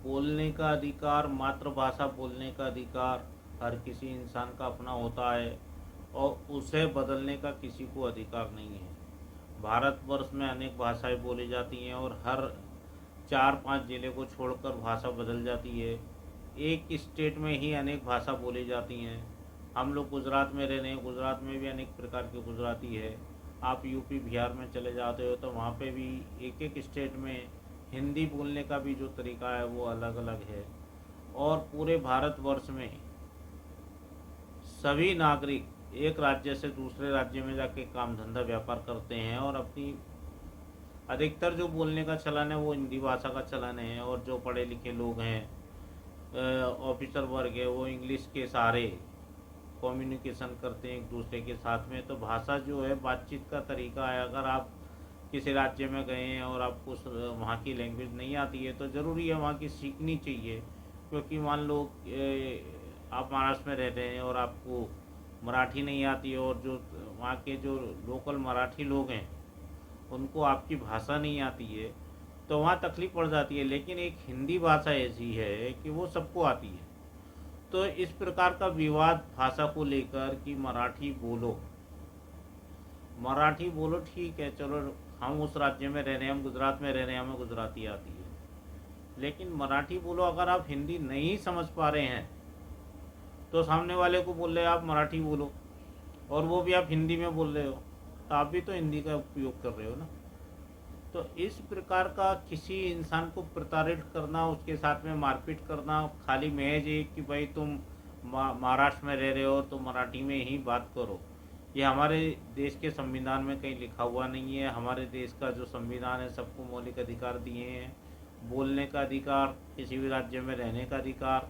बोलने का अधिकार, मातृभाषा बोलने का अधिकार हर किसी इंसान का अपना होता है और उसे बदलने का किसी को अधिकार नहीं है। भारतवर्ष में अनेक भाषाएं बोली जाती हैं और हर 4-5 ज़िले को छोड़कर भाषा बदल जाती है। एक स्टेट में ही अनेक भाषा बोली जाती हैं। हम लोग गुजरात में रह रहे हैं, गुजरात में भी अनेक प्रकार की गुजराती है। आप यूपी बिहार में चले जाते हो तो वहाँ पे भी एक एक स्टेट में हिंदी बोलने का भी जो तरीका है वो अलग अलग है। और पूरे भारतवर्ष में सभी नागरिक एक राज्य से दूसरे राज्य में जाके काम धंधा व्यापार करते हैं और अपनी अधिकतर जो बोलने का चलन है वो हिंदी भाषा का चलन है। और जो पढ़े लिखे लोग हैं, ऑफिसर वर्ग है, वो इंग्लिश के सहारे कम्युनिकेशन करते हैं एक दूसरे के साथ में। तो भाषा जो है बातचीत का तरीका है। अगर आप किसी राज्य में गए हैं और आपको वहाँ की लैंग्वेज नहीं आती है तो ज़रूरी है वहाँ की सीखनी चाहिए। क्योंकि मान लो आप महाराष्ट्र में रहते हैं और आपको मराठी नहीं आती है और जो वहाँ के जो लोकल मराठी लोग हैं उनको आपकी भाषा नहीं आती है तो वहाँ तकलीफ़ पड़ जाती है। लेकिन एक हिंदी भाषा ऐसी है कि वो सबको आती है। तो इस प्रकार का विवाद भाषा को लेकर कि मराठी बोलो, मराठी बोलो, ठीक है, चलो हम उस राज्य में रह रहे हैं, हम गुजरात में रह रहे हैं, हमें गुजराती आती है, लेकिन मराठी बोलो। अगर आप हिंदी नहीं समझ पा रहे हैं तो सामने वाले को बोल रहे आप मराठी बोलो और वो भी आप हिंदी में बोल रहे हो तो आप भी तो हिंदी का उपयोग कर रहे हो ना। तो इस प्रकार का किसी इंसान को प्रताड़ित करना, उसके साथ में मारपीट करना, खाली महज एक कि भाई तुम महाराष्ट्र में रह रहे हो तो मराठी में ही बात करो, ये हमारे देश के संविधान में कहीं लिखा हुआ नहीं है। हमारे देश का जो संविधान है सबको मौलिक अधिकार दिए हैं, बोलने का अधिकार, किसी भी राज्य में रहने का अधिकार,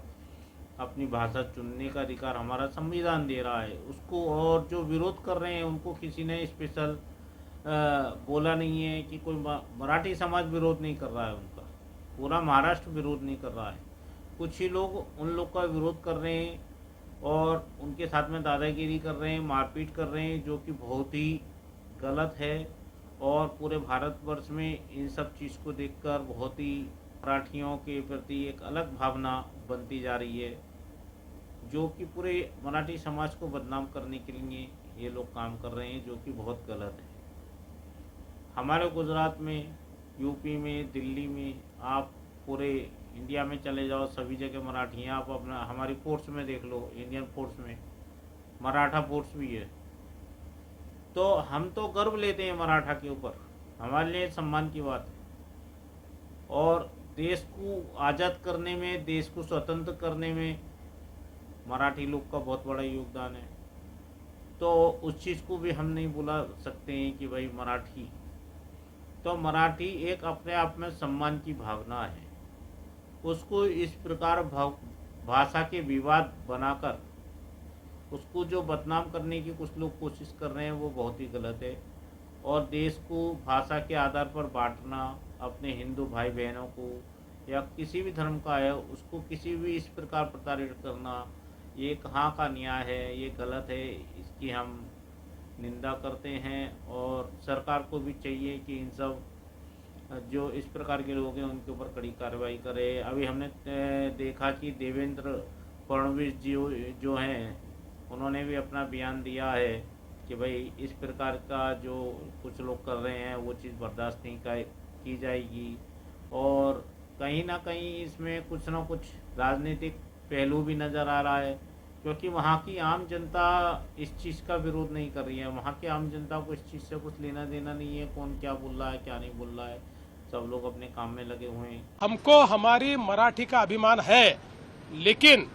अपनी भाषा चुनने का अधिकार हमारा संविधान दे रहा है उसको। और जो विरोध कर रहे हैं उनको किसी ने स्पेशल बोला नहीं है कि कोई मराठी समाज विरोध नहीं कर रहा है उनका, पूरा महाराष्ट्र विरोध नहीं कर रहा है। कुछ ही लोग उन लोग का विरोध कर रहे हैं और उनके साथ में दादागिरी कर रहे हैं, मारपीट कर रहे हैं, जो कि बहुत ही गलत है। और पूरे भारतवर्ष में इन सब चीज़ को देखकर बहुत ही मराठियों के प्रति एक अलग भावना बनती जा रही है, जो कि पूरे मराठी समाज को बदनाम करने के लिए ये लोग काम कर रहे हैं, जो कि बहुत गलत है। हमारे गुजरात में, यूपी में, दिल्ली में, आप पूरे इंडिया में चले जाओ, सभी जगह मराठी हैं। आप अपना हमारी फोर्स में देख लो, इंडियन फोर्स में मराठा फोर्स भी है। तो हम तो गर्व लेते हैं मराठा के ऊपर, हमारे लिए सम्मान की बात है। और देश को आज़ाद करने में, देश को स्वतंत्र करने में मराठी लोग का बहुत बड़ा योगदान है। तो उस चीज़ को भी हम नहीं भुला सकते हैं कि भाई मराठी, तो मराठी एक अपने आप में सम्मान की भावना है। उसको इस प्रकार भाषा के विवाद बनाकर उसको जो बदनाम करने की कुछ लोग कोशिश कर रहे हैं वो बहुत ही गलत है। और देश को भाषा के आधार पर बांटना, अपने हिंदू भाई बहनों को या किसी भी धर्म का है उसको किसी भी इस प्रकार प्रताड़ित करना, ये कहाँ का न्याय है, ये गलत है। इसकी हम निंदा करते हैं और सरकार को भी चाहिए कि इन सब जो इस प्रकार के लोग हैं उनके ऊपर कड़ी कार्रवाई करे। अभी हमने देखा कि देवेंद्र फडणवीस जी जो हैं उन्होंने भी अपना बयान दिया है कि भाई इस प्रकार का जो कुछ लोग कर रहे हैं वो चीज़ बर्दाश्त नहीं की जाएगी। और कहीं ना कहीं इसमें कुछ ना कुछ राजनीतिक पहलू भी नज़र आ रहा है, क्योंकि वहाँ की आम जनता इस चीज़ का विरोध नहीं कर रही है। वहाँ की आम जनता को इस चीज़ से कुछ लेना देना नहीं है, कौन क्या बोल रहा है क्या नहीं बोल रहा है, सब लोग अपने काम में लगे हुए हैं। हमको हमारी मराठी का अभिमान है, लेकिन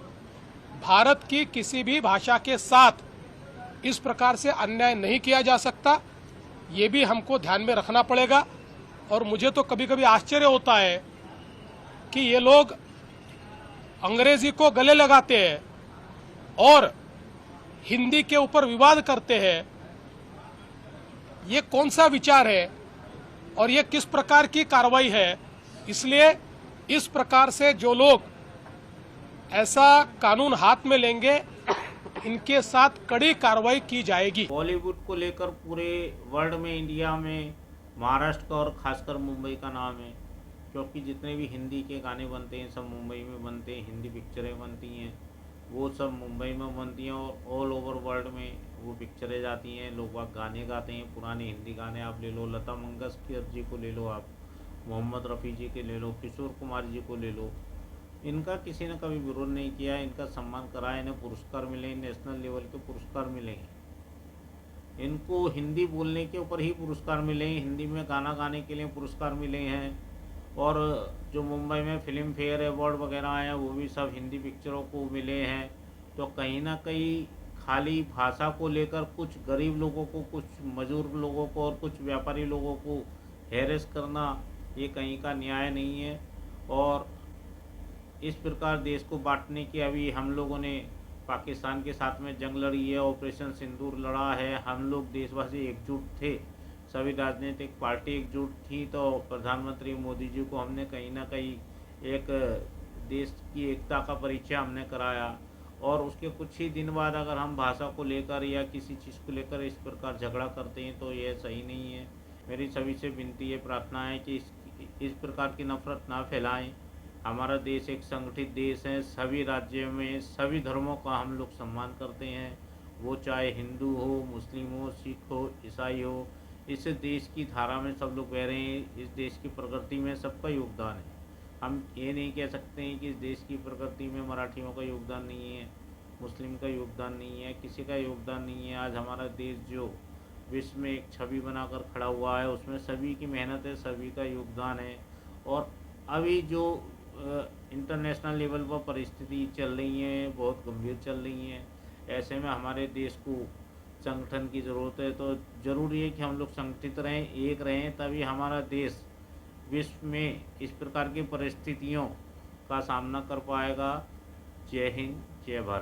भारत की किसी भी भाषा के साथ इस प्रकार से अन्याय नहीं किया जा सकता, ये भी हमको ध्यान में रखना पड़ेगा। और मुझे तो कभी कभी आश्चर्य होता है कि ये लोग अंग्रेजी को गले लगाते हैं और हिंदी के ऊपर विवाद करते हैं। ये कौन सा विचार है और ये किस प्रकार की कार्रवाई है? इसलिए इस प्रकार से जो लोग ऐसा कानून हाथ में लेंगे इनके साथ कड़ी कार्रवाई की जाएगी। बॉलीवुड को लेकर पूरे वर्ल्ड में, इंडिया में महाराष्ट्र का और खासकर मुंबई का नाम है। क्योंकि जितने भी हिंदी के गाने बनते हैं सब मुंबई में बनते हैं, हिंदी पिक्चरें बनती हैं वो सब मुंबई में बनती हैं और ऑल ओवर वर्ल्ड में वो पिक्चरें जाती हैं। लोग वहाँ गाने गाते हैं, पुराने हिंदी गाने आप ले लो, लता मंगेशकर जी को ले लो, आप मोहम्मद रफ़ी जी के ले लो, किशोर कुमार जी को ले लो, इनका किसी ने कभी विरोध नहीं किया, इनका सम्मान करा है, इन्हें पुरस्कार मिले, नेशनल लेवल के पुरस्कार मिले हैं। इनको हिंदी बोलने के ऊपर ही पुरस्कार मिले हैं, हिंदी में गाना गाने के लिए पुरस्कार मिले हैं। और जो मुंबई में फिल्म फेयर अवार्ड वगैरह हैं वो भी सब हिंदी पिक्चरों को मिले हैं। तो कहीं ना कहीं खाली भाषा को लेकर कुछ गरीब लोगों को, कुछ मजदूर लोगों को और कुछ व्यापारी लोगों को हैरेस करना ये कहीं का न्याय नहीं है। और इस प्रकार देश को बांटने की अभी हम लोगों ने पाकिस्तान के साथ में जंग लड़ी है, ऑपरेशन सिंदूर लड़ा है, हम लोग देशवासी एकजुट थे, सभी राजनीतिक पार्टी एकजुट थी। तो प्रधानमंत्री मोदी जी को हमने कहीं ना कहीं एक देश की एकता का परिचय हमने कराया। और उसके कुछ ही दिन बाद अगर हम भाषा को लेकर या किसी चीज़ को लेकर इस प्रकार झगड़ा करते हैं तो यह सही नहीं है। मेरी सभी से विनती है, प्रार्थना है कि इस प्रकार की नफरत ना फैलाएं। हमारा देश एक संगठित देश है, सभी राज्यों में सभी धर्मों का हम लोग सम्मान करते हैं, वो चाहे हिंदू हो, मुस्लिम हो, सिख हो, ईसाई हो। इस देश की धारा में सब लोग बह रहे हैं, इस देश की प्रगति में सबका योगदान है। हम ये नहीं कह सकते हैं कि इस देश की प्रगति में मराठियों का योगदान नहीं है, मुस्लिम का योगदान नहीं है, किसी का योगदान नहीं है। आज हमारा देश जो विश्व में एक छवि बनाकर खड़ा हुआ है उसमें सभी की मेहनत है, सभी का योगदान है। और अभी जो इंटरनेशनल लेवल पर परिस्थिति चल रही है बहुत गंभीर चल रही हैं, ऐसे में हमारे देश को संगठन की ज़रूरत है। तो ज़रूरी है कि हम लोग संगठित रहें, एक रहें, तभी हमारा देश विश्व में इस प्रकार की परिस्थितियों का सामना कर पाएगा। जय हिंद, जय भारत।